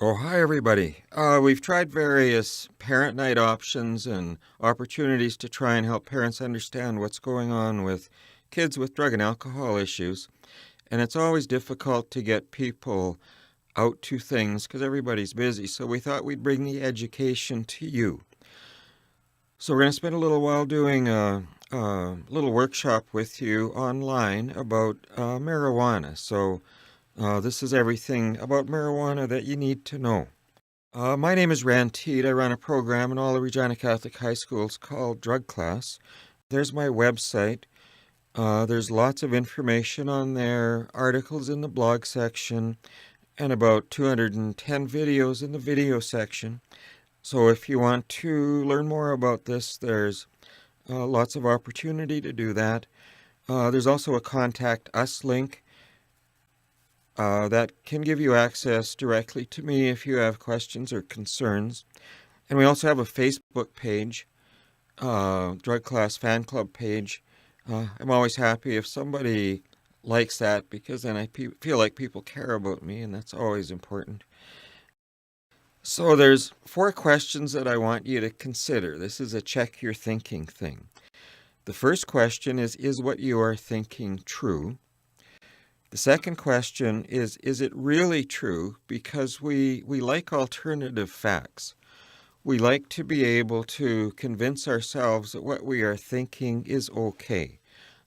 Oh, hi, everybody. We've tried various parent night options and opportunities to try and help parents understand what's going on with kids with drug and alcohol issues. And it's always difficult to get people out to things because everybody's busy. So we thought we'd bring the education to you. So we're going to spend a little while doing a little workshop with you online about marijuana. So this is everything about marijuana that you need to know. My name is Rand Teed. I run a program in all the Regina Catholic high schools called Drug Class. There's my website. There's lots of information on there, articles in the blog section, and about 210 videos in the video section. So if you want to learn more about this, there's lots of opportunity to do that. There's also a Contact Us link that can give you access directly to me if you have questions or concerns. And we also have a Facebook page, Drug Class Fan Club page. I'm always happy if somebody likes that because then I feel like people care about me, and that's always important. So there's 4 questions that I want you to consider. This is a check your thinking thing. The first question is what you are thinking true? The second question is it really true? Because we like alternative facts. We like to be able to convince ourselves that what we are thinking is okay,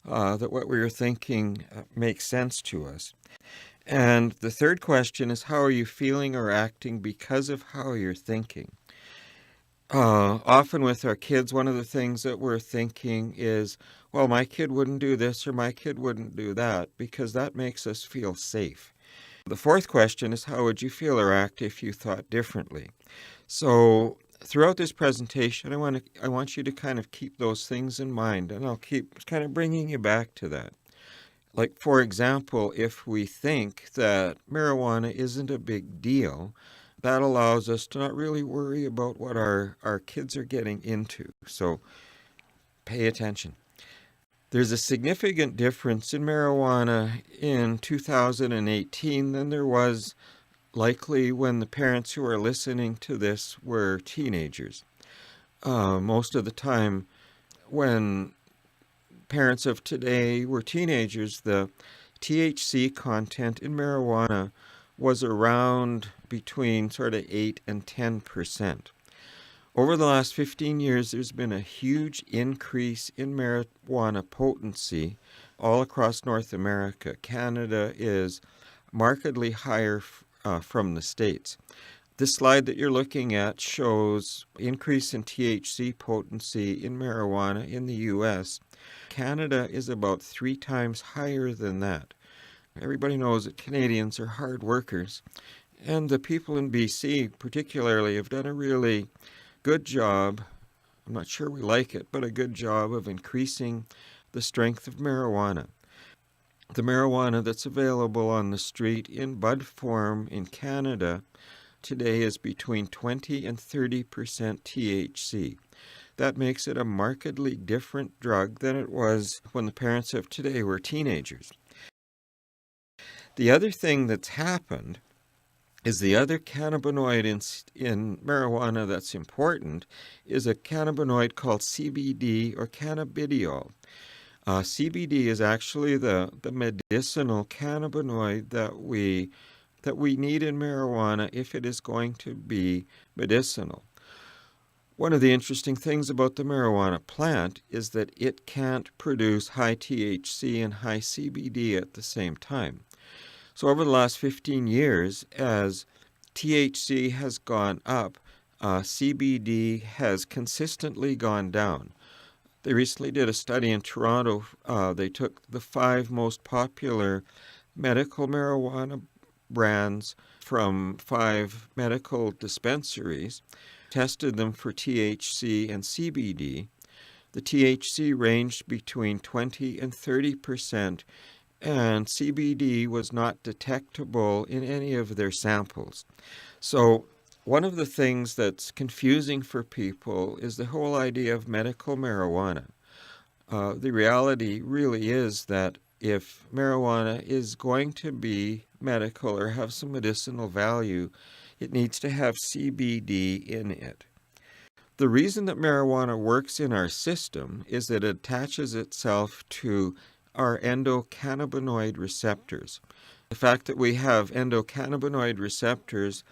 that what we are thinking makes sense to us. And the third question is, how are you feeling or acting because of how you're thinking? Often with our kids, one of the things that we're thinking is, well, my kid wouldn't do this or my kid wouldn't do that, because that makes us feel safe. The fourth question is, how would you feel or act if you thought differently? So throughout this presentation, I want you to kind of keep those things in mind, and I'll keep kind of bringing you back to that. Like, for example, if we think that marijuana isn't a big deal, that allows us to not really worry about what our kids are getting into. So pay attention. There's a significant difference in marijuana in 2018 than there was likely when the parents who are listening to this were teenagers. Most of the time, when parents of today were teenagers, the THC content in marijuana was around between sort of 8 and 10%. Over the last 15 years, there's been a huge increase in marijuana potency all across North America. Canada is markedly higher from the States. This slide that you're looking at shows increase in THC potency in marijuana in the U.S. Canada is about 3 times higher than that. Everybody knows that Canadians are hard workers, and the people in BC particularly have done a really good job, I'm not sure we like it, but a good job of increasing the strength of marijuana. The marijuana that's available on the street in bud form in Canada today is between 20 and 30% THC. That makes it a markedly different drug than it was when the parents of today were teenagers. The other thing that's happened is the other cannabinoid in marijuana that's important is a cannabinoid called CBD or cannabidiol. CBD is actually the medicinal cannabinoid that we need in marijuana if it is going to be medicinal. One of the interesting things about the marijuana plant is that it can't produce high THC and high CBD at the same time. So over the last 15 years, as THC has gone up, CBD has consistently gone down. They recently did a study in Toronto. They took the 5 most popular medical marijuana brands from 5 medical dispensaries, tested them for THC and CBD. The THC ranged between 20 and 30%, and CBD was not detectable in any of their samples. So one of the things that's confusing for people is the whole idea of medical marijuana. The reality really is that if marijuana is going to be medical or have some medicinal value, It needs to have CBD in it. The reason that marijuana works in our system is that it attaches itself to our endocannabinoid receptors. The fact that we have endocannabinoid receptors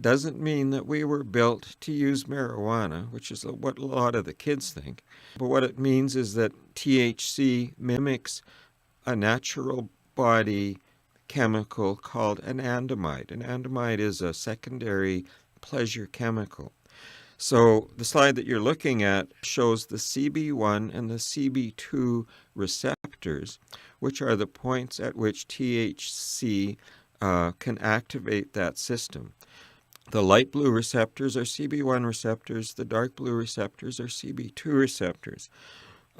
doesn't mean that we were built to use marijuana, which is what a lot of the kids think. But what it means is that THC mimics a natural body chemical called anandamide. Anandamide is a secondary pleasure chemical. So the slide that you're looking at shows the CB1 and the CB2 receptors, which are the points at which THC can activate that system. The light blue receptors are CB1 receptors. The dark blue receptors are CB2 receptors.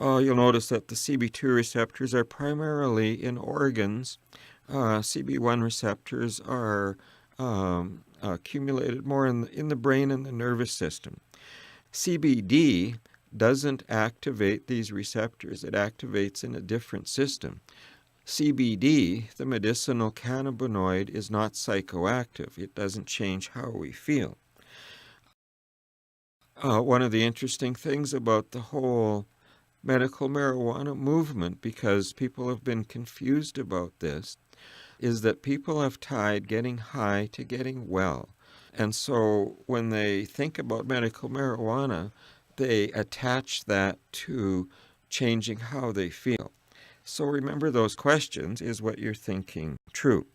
You'll notice that the CB2 receptors are primarily in organs. CB1 receptors are accumulated more in the brain and the nervous system. CBD doesn't activate these receptors. It activates in a different system. CBD, the medicinal cannabinoid, is not psychoactive. It doesn't change how we feel. One of the interesting things about the whole medical marijuana movement, because people have been confused about this, is that people have tied getting high to getting well. And so when they think about medical marijuana, they attach that to changing how they feel. So remember those questions. Is what you're thinking true?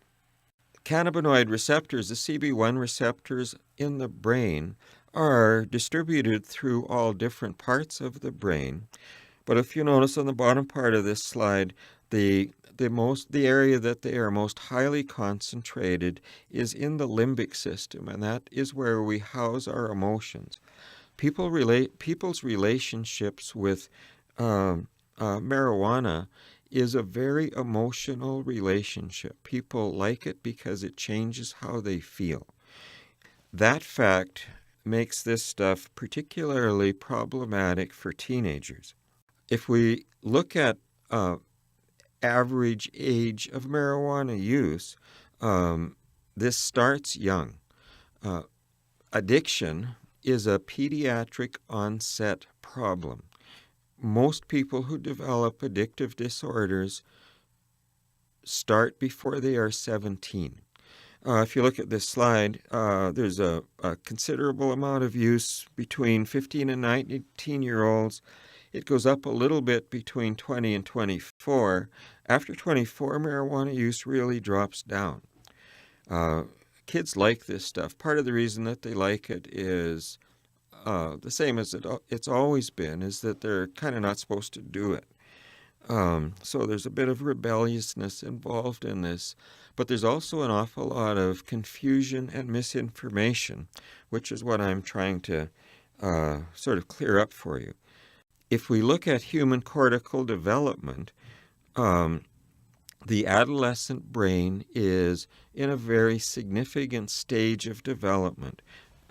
Cannabinoid receptors, the CB1 receptors in the brain, are distributed through all different parts of the brain. But if you notice on the bottom part of this slide, the area that they are most highly concentrated is in the limbic system, and that is where we house our emotions. People's relationships with marijuana is a very emotional relationship. People like it because it changes how they feel. That fact makes this stuff particularly problematic for teenagers. If we look at average age of marijuana use, this starts young. Addiction is a pediatric onset problem. Most people who develop addictive disorders start before they are 17. If you look at this slide, there's a considerable amount of use between 15 and 19-year-olds. It goes up a little bit between 20 and 24. After 24, marijuana use really drops down. Kids like this stuff. Part of the reason that they like it is the same as it's always been, is that they're kind of not supposed to do it. So there's a bit of rebelliousness involved in this. But there's also an awful lot of confusion and misinformation, which is what I'm trying to sort of clear up for you. If we look at human cortical development, the adolescent brain is in a very significant stage of development.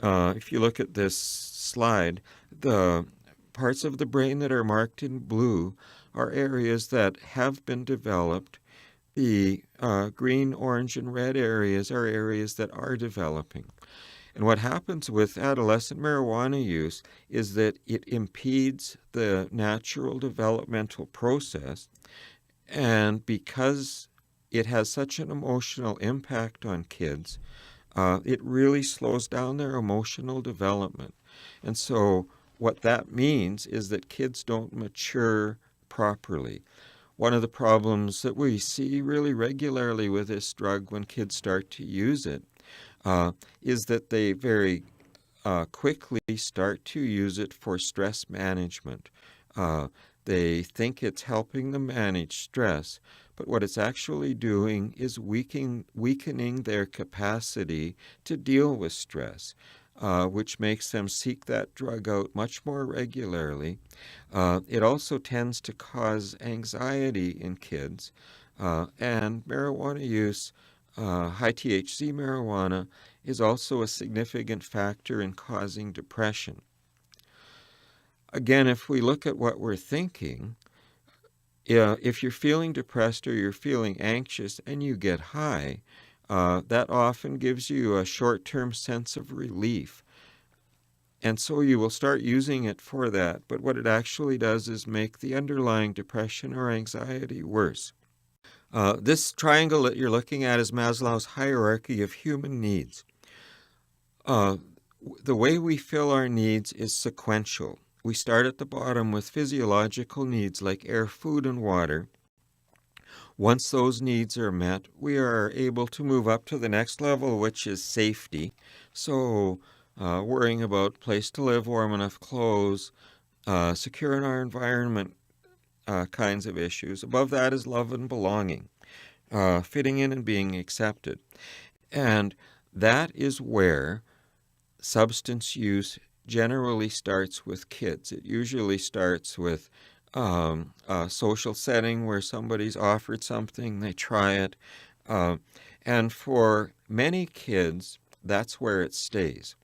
If you look at this slide, the parts of the brain that are marked in blue are areas that have been developed. The green, orange, and red areas are areas that are developing. And what happens with adolescent marijuana use is that it impedes the natural developmental process. And because it has such an emotional impact on kids, it really slows down their emotional development. And so what that means is that kids don't mature properly. One of the problems that we see really regularly with this drug when kids start to use it is that they very quickly start to use it for stress management. They think it's helping them manage stress, but what it's actually doing is weakening their capacity to deal with stress, which makes them seek that drug out much more regularly. It also tends to cause anxiety in kids, and marijuana use, high THC marijuana, is also a significant factor in causing depression. Again, if we look at what we're thinking, if you're feeling depressed or you're feeling anxious and you get high, that often gives you a short-term sense of relief. And so you will start using it for that. But what it actually does is make the underlying depression or anxiety worse. This triangle that you're looking at is Maslow's hierarchy of human needs. The way we fill our needs is sequential. We start at the bottom with physiological needs like air, food, and water. Once those needs are met, we are able to move up to the next level, which is safety. So worrying about place to live, warm enough clothes, secure in our environment kinds of issues. Above that is love and belonging, fitting in and being accepted. And that is where substance use generally starts with kids. It usually starts with a social setting where somebody's offered something, they try it. And for many kids, that's where it stays.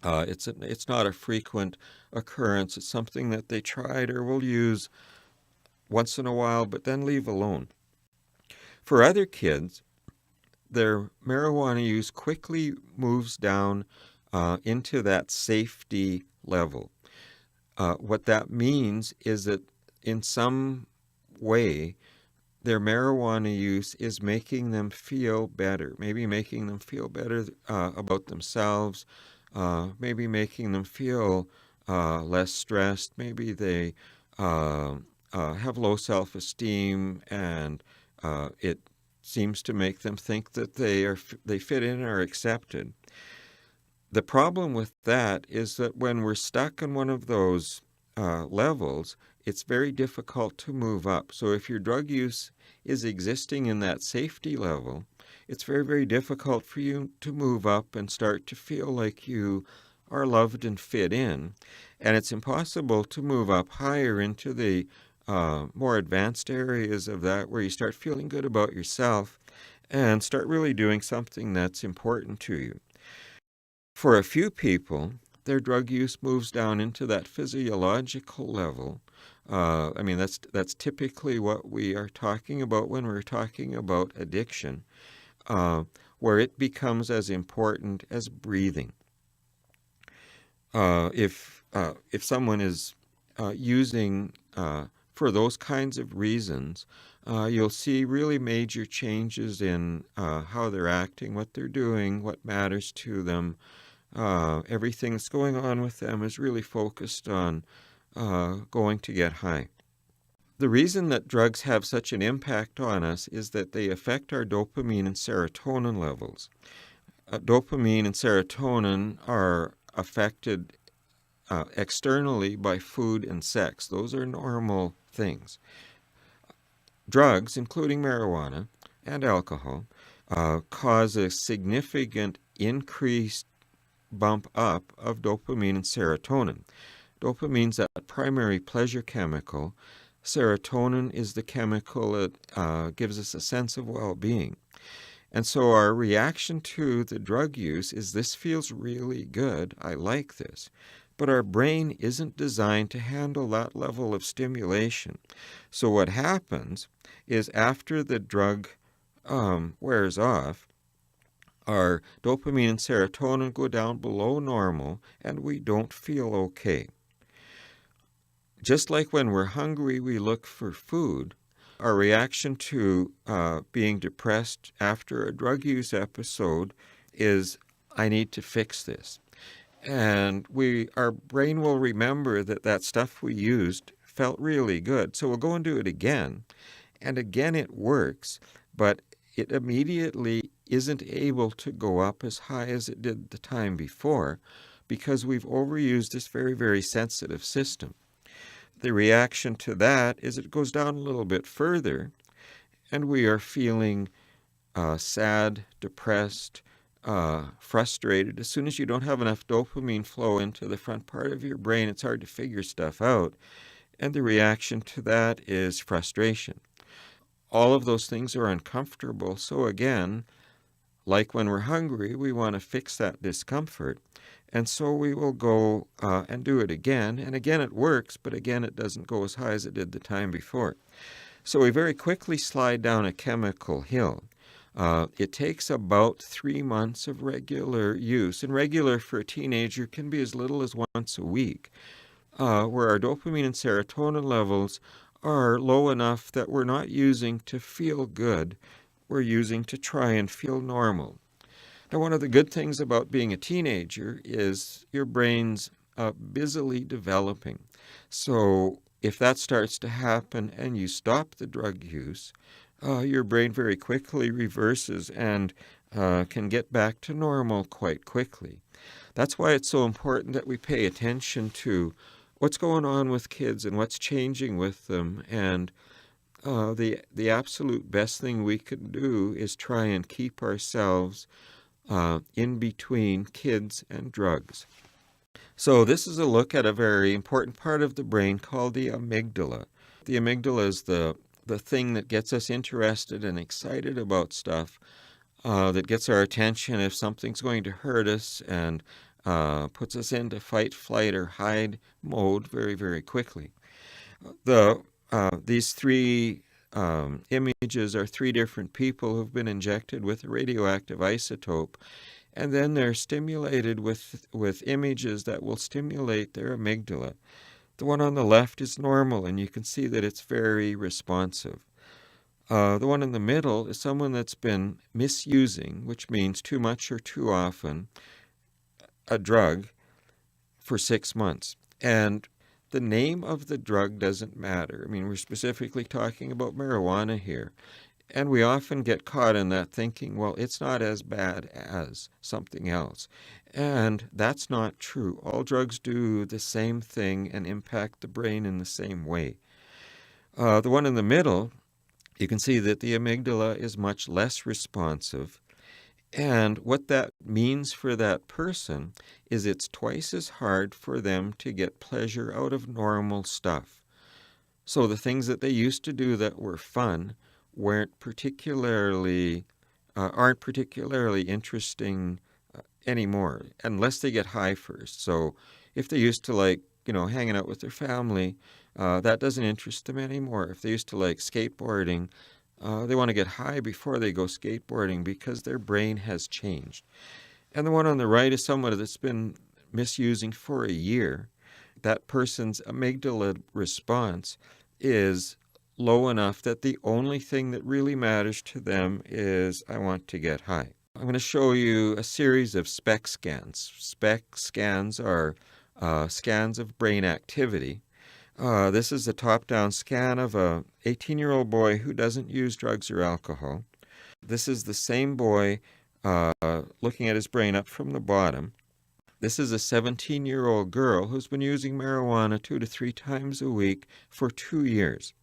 It's not a frequent occurrence. It's something that they tried or will use once in a while, but then leave alone. For other kids, their marijuana use quickly moves down into that safety level. What that means is that in some way, their marijuana use is making them feel better, maybe making them feel better about themselves, maybe making them feel less stressed, maybe they have low self-esteem, and it seems to make them think that they fit in or are accepted. The problem with that is that when we're stuck in one of those levels, it's very difficult to move up. So if your drug use is existing in that safety level, it's very, very difficult for you to move up and start to feel like you are loved and fit in. And it's impossible to move up higher into the more advanced areas of that, where you start feeling good about yourself and start really doing something that's important to you. For a few people, their drug use moves down into that physiological level. That's typically what we are talking about when we're talking about addiction, where it becomes as important as breathing. If someone is using for those kinds of reasons, you'll see really major changes in how they're acting, what they're doing, what matters to them. Everything that's going on with them is really focused on going to get high. The reason that drugs have such an impact on us is that they affect our dopamine and serotonin levels. Dopamine and serotonin are affected externally by food and sex. Those are normal things. Drugs, including marijuana and alcohol, cause a significant increased bump up of dopamine and serotonin. Dopamine's that primary pleasure chemical. Serotonin is the chemical that gives us a sense of well-being. And so our reaction to the drug use is, this feels really good, I like this. But our brain isn't designed to handle that level of stimulation. So what happens is, after the drug wears off, our dopamine and serotonin go down below normal, and we don't feel okay. Just like when we're hungry, we look for food, our reaction to being depressed after a drug use episode is, I need to fix this. And our brain will remember that stuff we used felt really good. So we'll go and do it again. And again it works, but it immediately isn't able to go up as high as it did the time before, because we've overused this very, very sensitive system. The reaction to that is it goes down a little bit further, and we are feeling sad, depressed, frustrated. As soon as you don't have enough dopamine flow into the front part of your brain, it's hard to figure stuff out. And the reaction to that is frustration. All of those things are uncomfortable. So again, like when we're hungry, we want to fix that discomfort. And so we will go and do it again. And again it works, but again it doesn't go as high as it did the time before. So we very quickly slide down a chemical hill. It takes about 3 months of regular use, and regular for a teenager can be as little as once a week, where our dopamine and serotonin levels are low enough that we're not using to feel good, we're using to try and feel normal. Now, one of the good things about being a teenager is your brain's busily developing. So if that starts to happen and you stop the drug use, your brain very quickly reverses and can get back to normal quite quickly. That's why it's so important that we pay attention to what's going on with kids and what's changing with them. And the absolute best thing we can do is try and keep ourselves in between kids and drugs. So this is a look at a very important part of the brain called the amygdala. The amygdala is the thing that gets us interested and excited about stuff, that gets our attention if something's going to hurt us and puts us into fight, flight, or hide mode very, very quickly. These three images are three different people who've been injected with a radioactive isotope, and then they're stimulated with images that will stimulate their amygdala. The one on the left is normal, and you can see that it's very responsive. The one in the middle is someone that's been misusing, which means too much or too often, a drug for 6 months. And the name of the drug doesn't matter. I mean, we're specifically talking about marijuana here. And we often get caught in that thinking, well, it's not as bad as something else. And that's not true. All drugs do the same thing and impact the brain in the same way. The one in the middle, you can see that the amygdala is much less responsive. And what that means for that person is it's twice as hard for them to get pleasure out of normal stuff. So the things that they used to do that were fun aren't particularly interesting anymore, unless they get high first. So if they used to like, hanging out with their family, that doesn't interest them anymore. If they used to like skateboarding, they want to get high before they go skateboarding because their brain has changed. And the one on the right is someone that's been misusing for a year. That person's amygdala response is low enough that the only thing that really matters to them is, I want to get high. I'm going to show you a series of SPECT scans. SPECT scans are scans of brain activity. This is a top-down scan of a 18-year-old boy who doesn't use drugs or alcohol. This is the same boy looking at his brain up from the bottom. This is a 17-year-old girl who's been using marijuana 2 to 3 times a week for 2 years.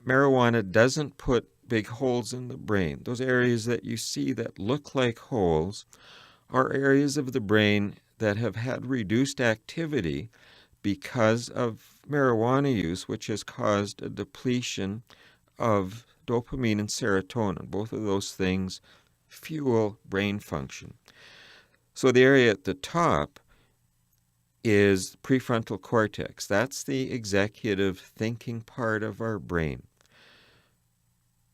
Marijuana doesn't put big holes in the brain. Those areas that you see that look like holes are areas of the brain that have had reduced activity because of marijuana use, which has caused a depletion of dopamine and serotonin. Both of those things fuel brain function. So the area at the top is prefrontal cortex. That's the executive thinking part of our brain.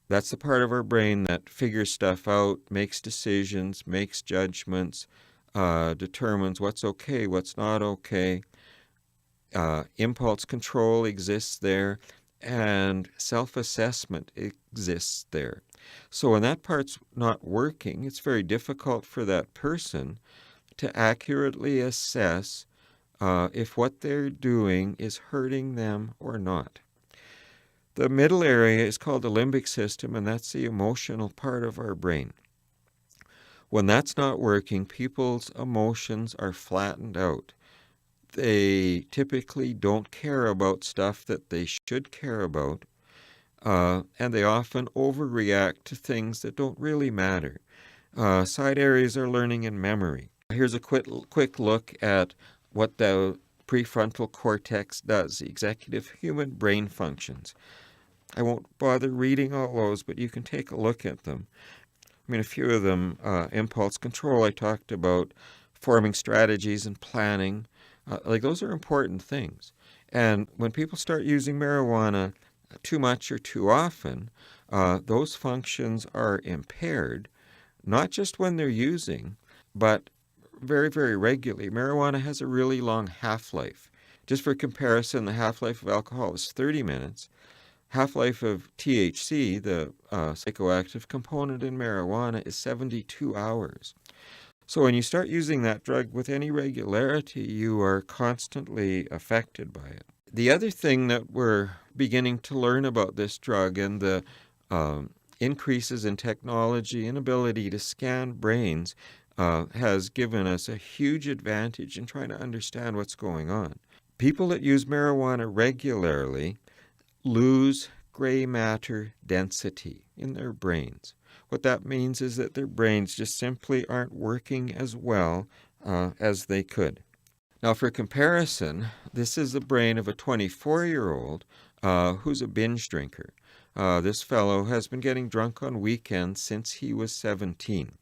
That's the part of our brain that figures stuff out, makes decisions, makes judgments, determines what's okay, what's not okay. Impulse control exists there, and self-assessment exists there. So when that part's not working, it's very difficult for that person to accurately assess if what they're doing is hurting them or not. The middle area is called the limbic system, and that's the emotional part of our brain. When that's not working, people's emotions are flattened out. They typically don't care about stuff that they should care about, and they often overreact to things that don't really matter. Side areas are learning and memory. Here's a quick look at what the prefrontal cortex does, the executive human brain functions. I won't bother reading all those, but you can take a look at them. I mean, a few of them, impulse control I talked about, forming strategies and planning. Those are important things. And when people start using marijuana, too much or too often, those functions are impaired, not just when they're using, but very, very regularly. Marijuana has a really long half-life. Just for comparison, the half-life of alcohol is 30 minutes. Half-life of THC, the psychoactive component in marijuana, is 72 hours. So when you start using that drug with any regularity, you are constantly affected by it. The other thing that we're beginning to learn about this drug and the increases in technology and ability to scan brains has given us a huge advantage in trying to understand what's going on. People that use marijuana regularly lose gray matter density in their brains. What that means is that their brains just simply aren't working as well as they could. Now, for comparison, this is the brain of a 24-year-old who's a binge drinker. This fellow has been getting drunk on weekends since he was 17.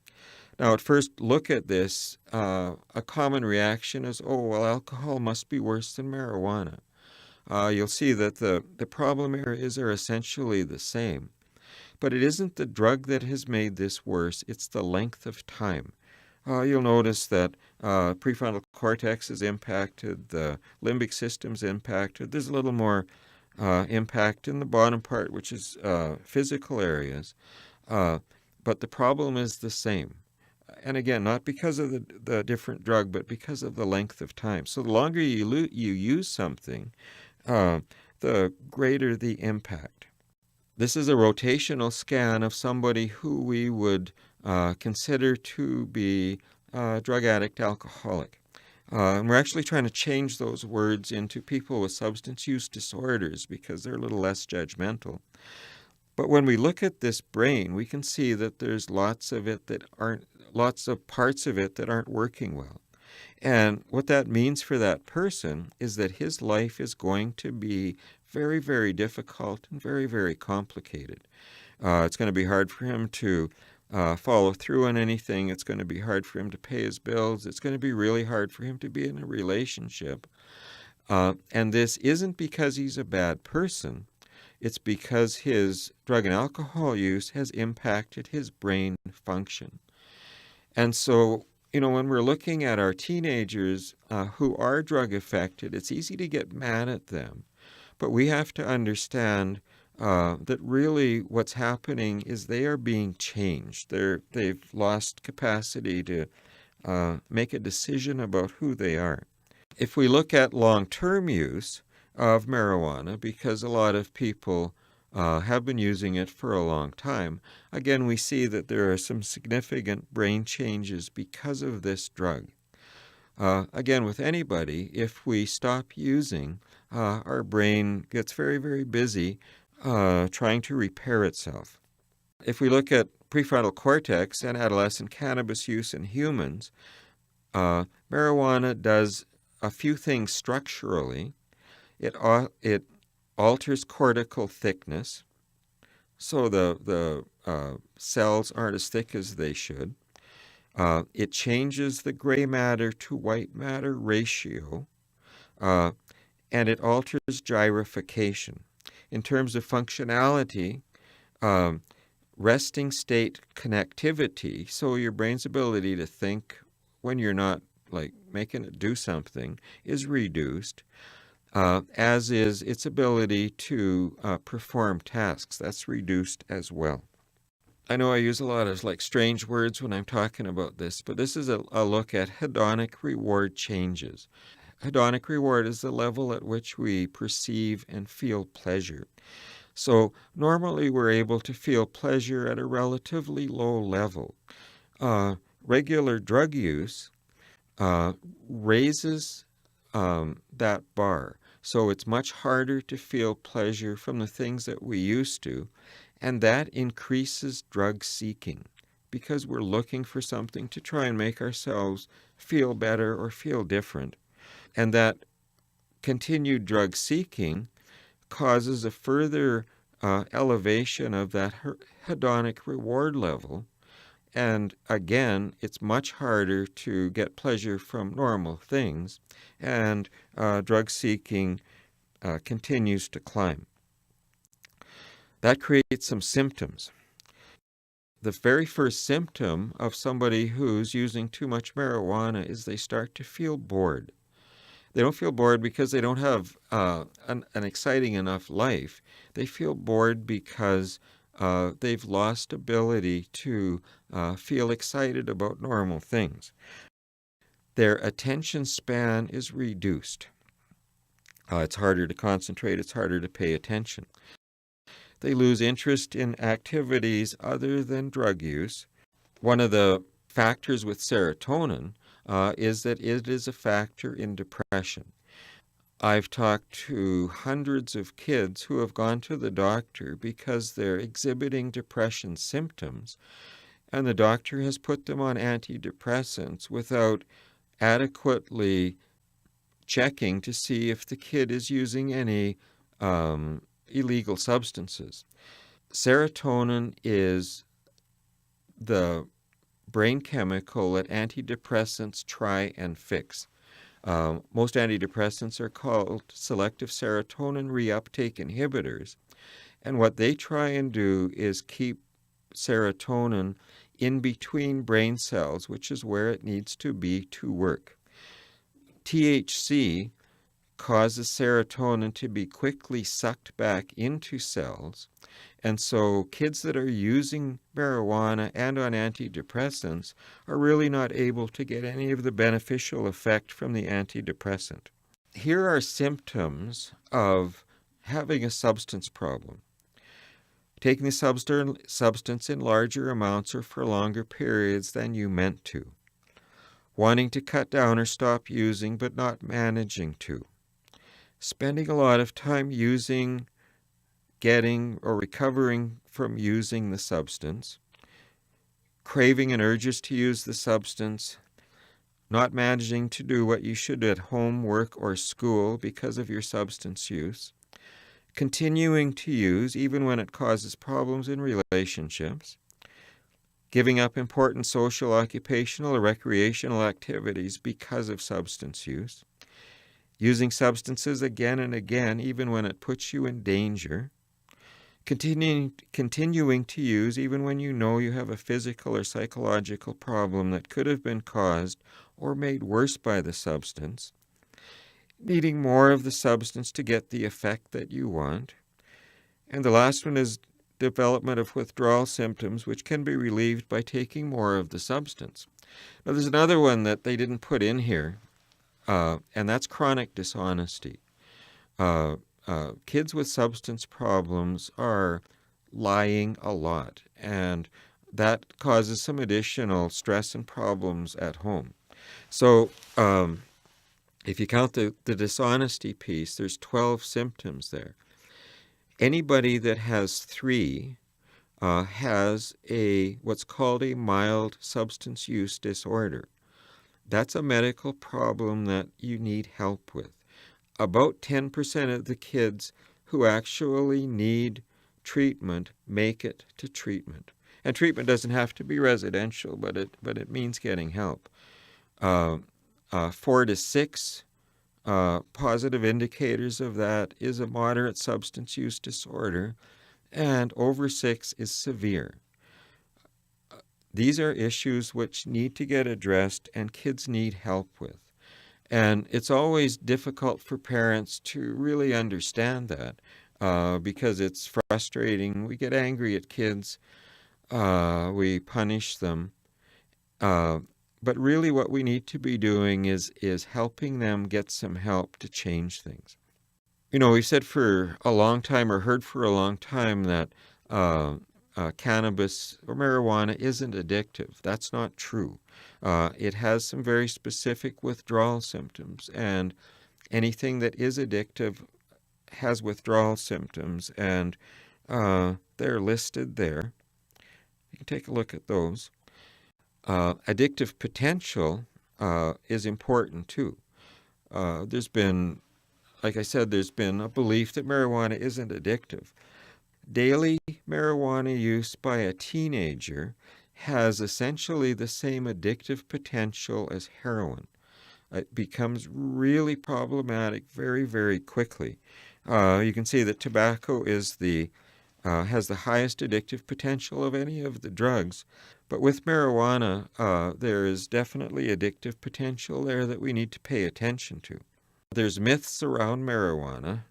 Now, at first look at this, a common reaction is, oh, well, alcohol must be worse than marijuana. You'll see that the problem areas are essentially the same. But it isn't the drug that has made this worse, it's the length of time. You'll notice that prefrontal cortex is impacted, the limbic system's impacted. There's a little more impact in the bottom part, which is physical areas. But the problem is the same. And again, not because of the different drug, but because of the length of time. So the longer you use something, the greater the impact. This is a rotational scan of somebody who we would consider to be a drug addict alcoholic. And we're actually trying to change those words into people with substance use disorders because they're a little less judgmental. But when we look at this brain, we can see that there's lots of parts of it that aren't working well. And what that means for that person is that his life is going to be very, very difficult and very, very complicated. It's going to be hard for him to follow through on anything. It's going to be hard for him to pay his bills. It's going to be really hard for him to be in a relationship. And this isn't because he's a bad person. It's because his drug and alcohol use has impacted his brain function. And so, when we're looking at our teenagers who are drug affected, it's easy to get mad at them. But we have to understand that really what's happening is they are being changed. They've lost capacity to make a decision about who they are. If we look at long-term use of marijuana, because a lot of people have been using it for a long time, again, we see that there are some significant brain changes because of this drug. Again, with anybody, if we stop using, our brain gets very, very busy trying to repair itself. If we look at prefrontal cortex and adolescent cannabis use in humans, marijuana does a few things structurally. It alters cortical thickness, so the cells aren't as thick as they should. It changes the gray matter to white matter ratio, and it alters gyrification. In terms of functionality, resting state connectivity, so your brain's ability to think when you're not making it do something, is reduced, as is its ability to perform tasks. That's reduced as well. I know I use a lot of strange words when I'm talking about this, but this is a look at hedonic reward changes. Hedonic reward is the level at which we perceive and feel pleasure. So normally we're able to feel pleasure at a relatively low level. Regular drug use raises that bar. So it's much harder to feel pleasure from the things that we used to, and that increases drug seeking because we're looking for something to try and make ourselves feel better or feel different. And that continued drug seeking causes a further elevation of that hedonic reward level. And again, it's much harder to get pleasure from normal things, and drug seeking continues to climb. That creates some symptoms. The very first symptom of somebody who's using too much marijuana is they start to feel bored. They don't feel bored because they don't have an exciting enough life. They feel bored because they've lost ability to feel excited about normal things. Their attention span is reduced. It's harder to concentrate. It's harder to pay attention. They lose interest in activities other than drug use. One of the factors with serotonin is that it is a factor in depression. I've talked to hundreds of kids who have gone to the doctor because they're exhibiting depression symptoms, and the doctor has put them on antidepressants without adequately checking to see if the kid is using any illegal substances. Serotonin is the brain chemical that antidepressants try and fix. Most antidepressants are called selective serotonin reuptake inhibitors, and what they try and do is keep serotonin in between brain cells, which is where it needs to be to work. THC causes serotonin to be quickly sucked back into cells, and so kids that are using marijuana and on antidepressants are really not able to get any of the beneficial effect from the antidepressant. Here are symptoms of having a substance problem. Taking the substance in larger amounts or for longer periods than you meant to. Wanting to cut down or stop using but not managing to. Spending a lot of time using, getting, or recovering from using the substance, craving and urges to use the substance, not managing to do what you should at home, work, or school because of your substance use, continuing to use even when it causes problems in relationships, giving up important social, occupational, or recreational activities because of substance use, using substances again and again even when it puts you in danger, continuing to use even when you know you have a physical or psychological problem that could have been caused or made worse by the substance, needing more of the substance to get the effect that you want. And the last one is development of withdrawal symptoms, which can be relieved by taking more of the substance. Now, there's another one that they didn't put in here, and that's chronic dishonesty. Kids with substance problems are lying a lot, and that causes some additional stress and problems at home. So if you count the dishonesty piece, there's 12 symptoms there. Anybody that has 3 has what's called a mild substance use disorder. That's a medical problem that you need help with. About 10% of the kids who actually need treatment make it to treatment. And treatment doesn't have to be residential, but it means getting help. 4 to 6 positive indicators of that is a moderate substance use disorder, and over 6 is severe. These are issues which need to get addressed and kids need help with. And it's always difficult for parents to really understand that because it's frustrating. We get angry at kids. We punish them. But really what we need to be doing is helping them get some help to change things. You know, we've said for a long time or heard for a long time that cannabis or marijuana isn't addictive. That's not true. It has some very specific withdrawal symptoms, and anything that is addictive has withdrawal symptoms, and they're listed there. You can take a look at those. Addictive potential is important too. There's been, like I said, there's been a belief that marijuana isn't addictive. Daily marijuana use by a teenager has essentially the same addictive potential as heroin. It becomes really problematic very, very quickly. You can see that tobacco is the has the highest addictive potential of any of the drugs. But with marijuana, there is definitely addictive potential there that we need to pay attention to. There's myths around marijuana.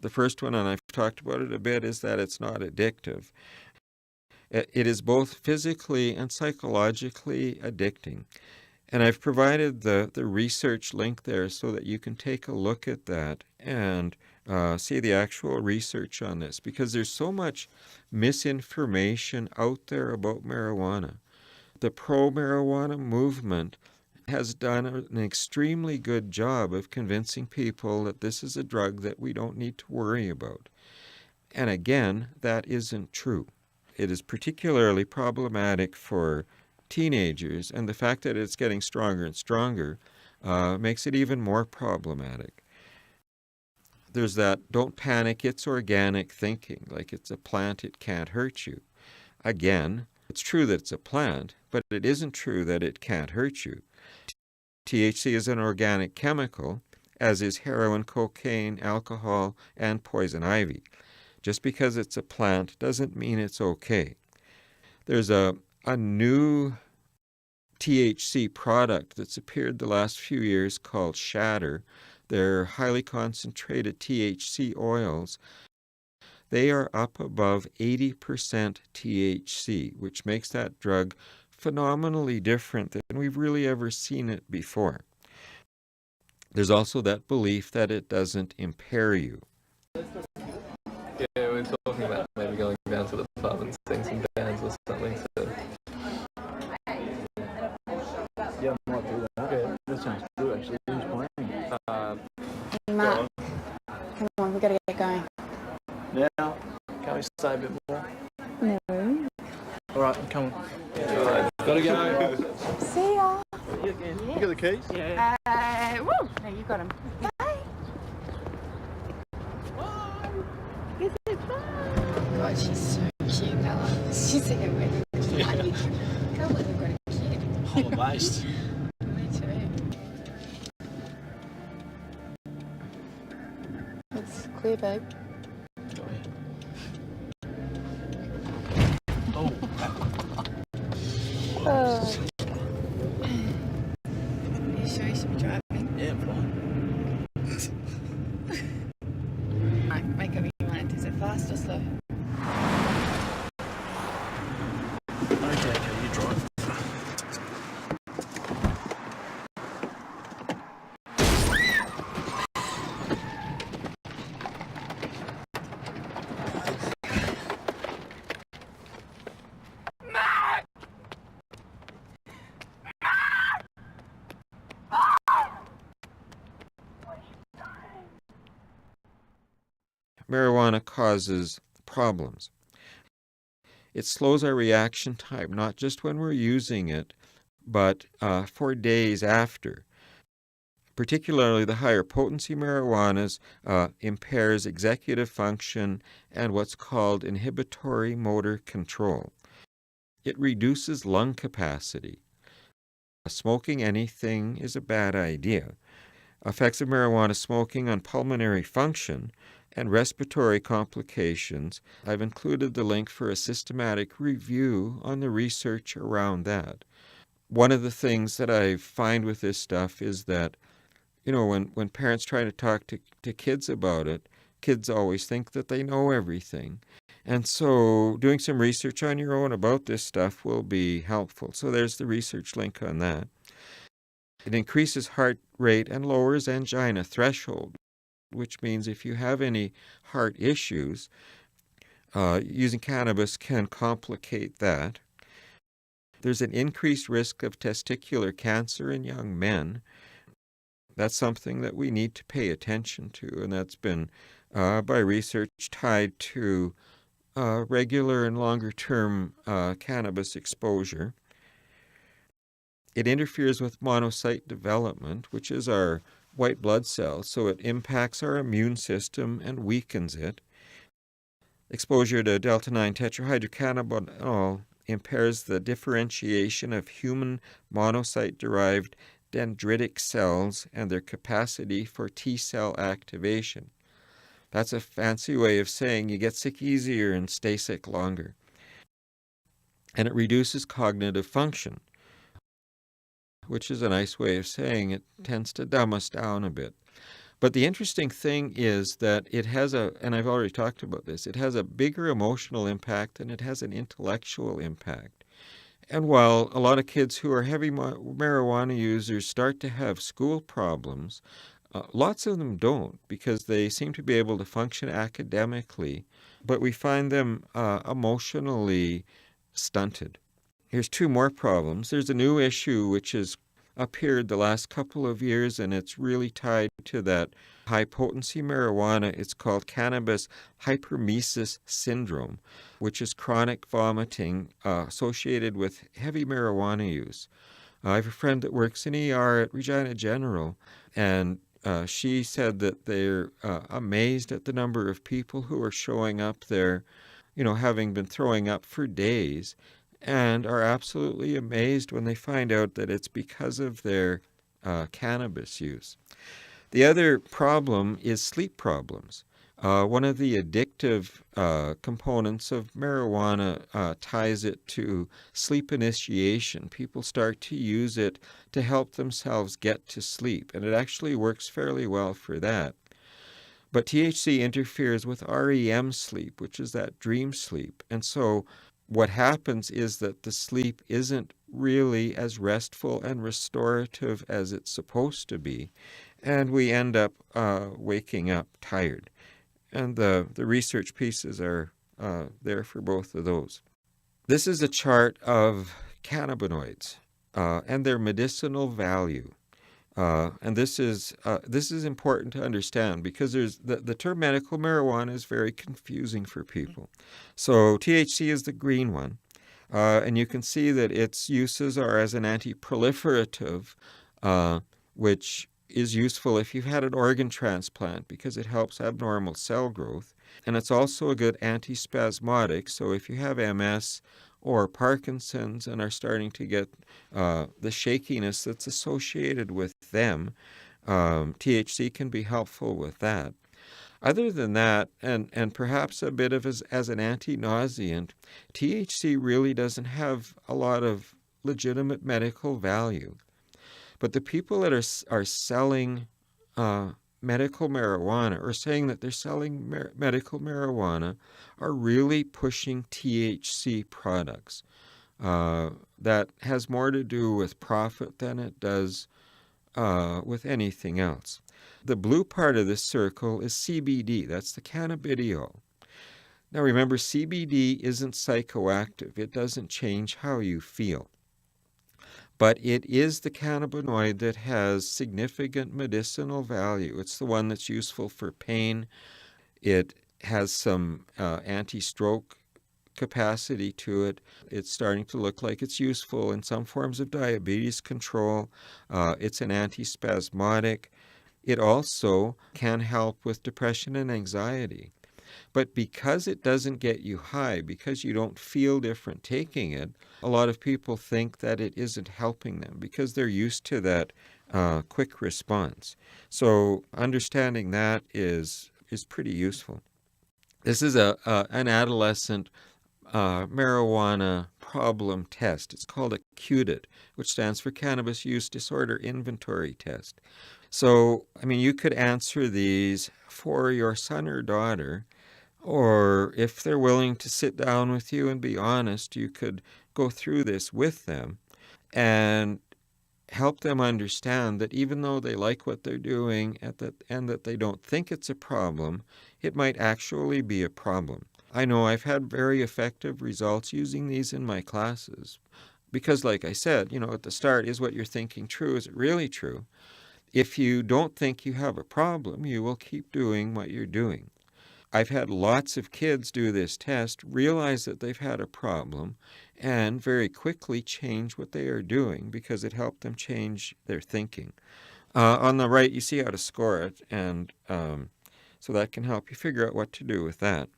The first one, and I've talked about it a bit, is that it's not addictive. It is both physically and psychologically addicting. And I've provided the research link there so that you can take a look at that and see the actual research on this, because there's so much misinformation out there about marijuana. The pro-marijuana movement has done an extremely good job of convincing people that this is a drug that we don't need to worry about. And again, that isn't true. It is particularly problematic for teenagers, and the fact that it's getting stronger and stronger makes it even more problematic. There's that don't panic, it's organic thinking, like it's a plant, it can't hurt you. Again, it's true that it's a plant, but it isn't true that it can't hurt you. THC is an organic chemical, as is heroin, cocaine, alcohol, and poison ivy. Just because it's a plant doesn't mean it's okay. There's a new THC product that's appeared the last few years called Shatter. They're highly concentrated THC oils. They are up above 80% THC, which makes that drug phenomenally different than we've really ever seen it before. There's also that belief that it doesn't impair you. Yeah, we're talking about maybe going down to the pub and seeing some bands or something. So. Yeah, I might do that. Okay, that sounds good actually. Who's playing? Hey, Mark, come on, we've got to get going. Now, can we say a bit more? No. Alright, come on. Gotta go. See ya. You got the keys? Yeah. Woo! No, you got them. Bye. Is it fun? God, she's so cute, Bella. She's like a really cute. I can't believe we've got a kid. I'm amazed. Me too. It's clear, babe. Oh. Oh. You sure you should be driving? Yeah, fine. Right, make up your mind. Is it fast or slow? Okay, you drive. Marijuana causes problems. It slows our reaction time, not just when we're using it, but for days after. Particularly the higher potency marijuanas impairs executive function and what's called inhibitory motor control. It reduces lung capacity. Smoking anything is a bad idea. Effects of marijuana smoking on pulmonary function and respiratory complications. I've included the link for a systematic review on the research around that. One of the things that I find with this stuff is that, when parents try to talk to kids about it, kids always think that they know everything. And so doing some research on your own about this stuff will be helpful. So there's the research link on that. It increases heart rate and lowers angina threshold, which means if you have any heart issues, using cannabis can complicate that. There's an increased risk of testicular cancer in young men. That's something that we need to pay attention to, and that's been, by research, tied to regular and longer-term cannabis exposure. It interferes with monocyte development, which is our white blood cells, so it impacts our immune system and weakens it. Exposure to delta-9 tetrahydrocannabinol impairs the differentiation of human monocyte-derived dendritic cells and their capacity for T-cell activation. That's a fancy way of saying you get sick easier and stay sick longer. And it reduces cognitive function, which is a nice way of saying it tends to dumb us down a bit. But the interesting thing is that it has and I've already talked about this, it has a bigger emotional impact than it has an intellectual impact. And while a lot of kids who are heavy marijuana users start to have school problems, lots of them don't, because they seem to be able to function academically, but we find them emotionally stunted. Here's two more problems. There's a new issue which has appeared the last couple of years, and it's really tied to that high-potency marijuana. It's called cannabis hyperemesis syndrome, which is chronic vomiting associated with heavy marijuana use. I have a friend that works in ER at Regina General, and she said that they're amazed at the number of people who are showing up there, having been throwing up for days, and are absolutely amazed when they find out that it's because of their cannabis use. The other problem is sleep problems. One of the addictive components of marijuana ties it to sleep initiation. People start to use it to help themselves get to sleep, and it actually works fairly well for that. But THC interferes with REM sleep, which is that dream sleep. And so what happens is that the sleep isn't really as restful and restorative as it's supposed to be, and we end up waking up tired. And the research pieces are there for both of those. This is a chart of cannabinoids and their medicinal value. And this is important to understand, because there's the term medical marijuana is very confusing for people. So THC is the green one, and you can see that its uses are as an anti-proliferative, which is useful if you've had an organ transplant because it helps abnormal cell growth. And it's also a good antispasmodic, so if you have MS or Parkinson's and are starting to get the shakiness that's associated with them, THC can be helpful with that. Other than that, and perhaps a bit of as an anti-nauseant, THC really doesn't have a lot of legitimate medical value. But the people that are selling medical marijuana, or saying that they're selling medical marijuana, are really pushing THC products. That has more to do with profit than it does with anything else. The blue part of this circle is CBD. That's the cannabidiol. Now remember, CBD isn't psychoactive. It doesn't change how you feel. But it is the cannabinoid that has significant medicinal value. It's the one that's useful for pain. It has some anti-stroke capacity to it. It's starting to look like it's useful in some forms of diabetes control. It's an antispasmodic. It also can help with depression and anxiety. But because it doesn't get you high, because you don't feel different taking it, a lot of people think that it isn't helping them because they're used to that quick response. So understanding that is pretty useful. This is an adolescent marijuana problem test. It's called a CUDIT, which stands for Cannabis Use Disorder Inventory Test. So, you could answer these for your son or daughter, or if they're willing to sit down with you and be honest, you could go through this with them and help them understand that even though they like what they're doing and that they don't think it's a problem, it might actually be a problem. I know I've had very effective results using these in my classes because, like I said, at the start, is what you're thinking true? Is it really true? If you don't think you have a problem, you will keep doing what you're doing. I've had lots of kids do this test, realize that they've had a problem, and very quickly change what they are doing because it helped them change their thinking. On the right, you see how to score it, and so that can help you figure out what to do with that.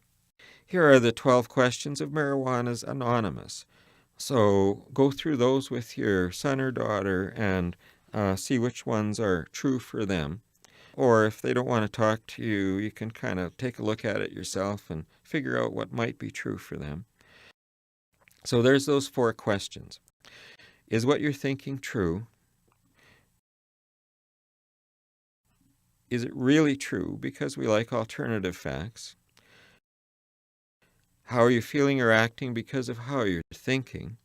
Here are the 12 questions of Marijuana's Anonymous. So go through those with your son or daughter and see which ones are true for them. Or if they don't want to talk to you, you can kind of take a look at it yourself and figure out what might be true for them. So there's those 4 questions. Is what you're thinking true? Is it really true? Because we like alternative facts. How are you feeling or acting because of how you're thinking?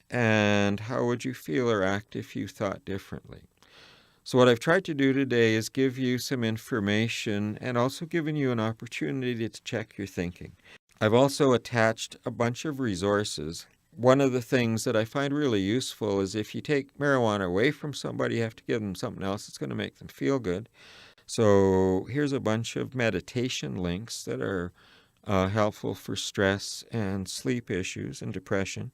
And how would you feel or act if you thought differently? So what I've tried to do today is give you some information and also given you an opportunity to check your thinking. I've also attached a bunch of resources. One of the things that I find really useful is if you take marijuana away from somebody, you have to give them something else that's going to make them feel good. So here's a bunch of meditation links that are helpful for stress and sleep issues and depression.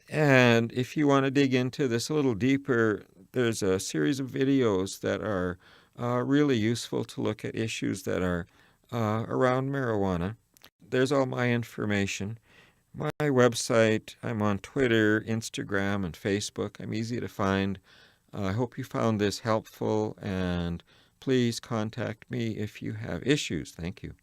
And if you want to dig into this a little deeper, there's a series of videos that are really useful to look at issues that are around marijuana. There's all my information. My website, I'm on Twitter, Instagram, and Facebook. I'm easy to find. I hope you found this helpful, and please contact me if you have issues. Thank you.